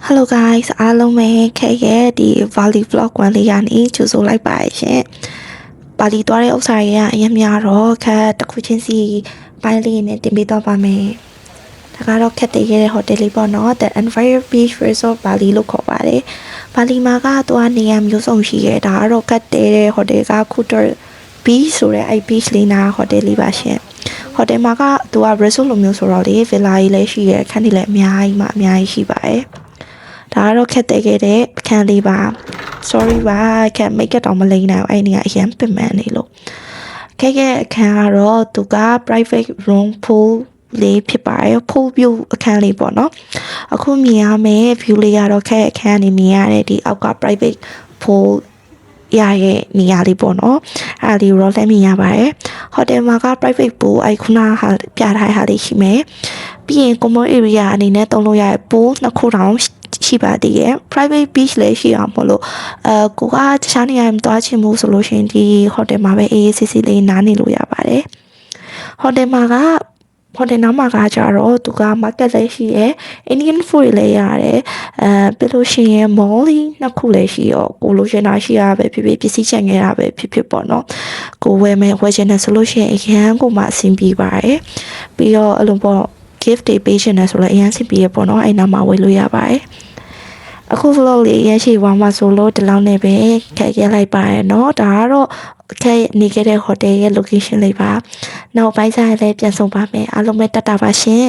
Hello guys အားလုံးပဲခဲ့ရဲ့ဒီ Bali vlog 1လေးကနေကြိုဆိုလိုက်ပါရှင်။ပါလီသွားတဲ့ဥစ္စာတွေကအရင်များတော့ခက်တစ်ခုချင်းစီပိုင်းလေးနဲ့တင်ပေးတော့ပါမယ်။ဒါကတော့ခက်တည်ခဲ့တဲ့ hotel လေးပေါ့နော်။ The Envire Beach Resort Bali လို့ခေါ်ပါတယ်။ပါလီမှာကသွားနေရမျိုးစုံရှိရဲ့ဒါကတော့ခက်တည်တဲ့ hotel က Kuta Beach ဆိုတဲ့အဲ့ beach လေးနာ hotel လေးပါရှင်။ hotel မှာကသူက resort လိုမျိုးဆိုတော့လေ villa ကြီးလည်းရှိရဲ့ခန်းတွေလည်းအများကြီးရှိပါတယ်။ဒါကတော့ခက်တဲ့ခဲ့တဲ့အခန်းလေးပါ sorry ပါခက် make up တောင်မလိမ့်နိုင်ဘူးအဲ့ဒီကအရင်ပင်ပန်းနေလို့ခက်ရဲ့အခန်းကတော့သူက private room pool လေးဖြစ်ပါတယ် pool view အခန်းလေးပေါ့နော်အခုမြင်ရမယ့် view လေးကတော့ခက်အခန်းနေမြင်ရတဲ့ဒီအောက်က private pool ရရဲ့နေရာလေးပေါ့နော်အဲ့ဒီရောလည်းမြင်ရပါတယ်ဟိုတယ်မှာက private pool အဲ့ခုနဟာပြထားဟာလေးရှိမယ်ပြီးရင် common area အနေနဲ့သုံးလို့ရတဲ့ pool နှစ်ခုတောင်ရှိပါသေးရဲ့ private beach လည်းရှိအောင်မလို့ကိုကတခြားနေရာမှာသွားချင်မှုဆိုလို့ရှိရင်ဒီ hotel မှာပဲအေးအေးဆေးဆေးလေးနားနေလို့ရပါတယ် hotel မှာက hotel နားမှာကကြတော့သူက market လည်းရှိရဲ့ Indian food လည်းရတယ်ပြီးလို့ရှိရင် mall လေးနှစ်ခုလည်းရှိရောကိုလိုချင်တာရှိရပဲဖြစ်ဖြစ်ပစ္စည်းချင်ခဲ့တာပဲဖြစ်ပေါ့နော်ကိုဝယ်ချင်တယ်ဆိုလို့ရှိရင်အရန်ကိုမှအဆင်ပြေပါတယ်ပြီးတော့အဲ့လိုပေါ့ gift တွေပေးချင်တယ်ဆိုလည်းအရန်အဆင်ပြေရပေါ့နော်အဲ့နားမှာဝယ်လို့ရပါတယ်အခု vlog လေးရရှိသွားမှာဆိုလို့ဒီလောက်နဲ့ပဲခက်ခဲ့လိုက်ပါရနော်ဒါကတော့ခက်နေခဲ့တဲ့ hotel ရဲ့ location လေးပါနောက်ပိုင်းစားလည်းပြန်ဆောင်ပါမယ်အားလုံးပဲတတ်တာပါရှင်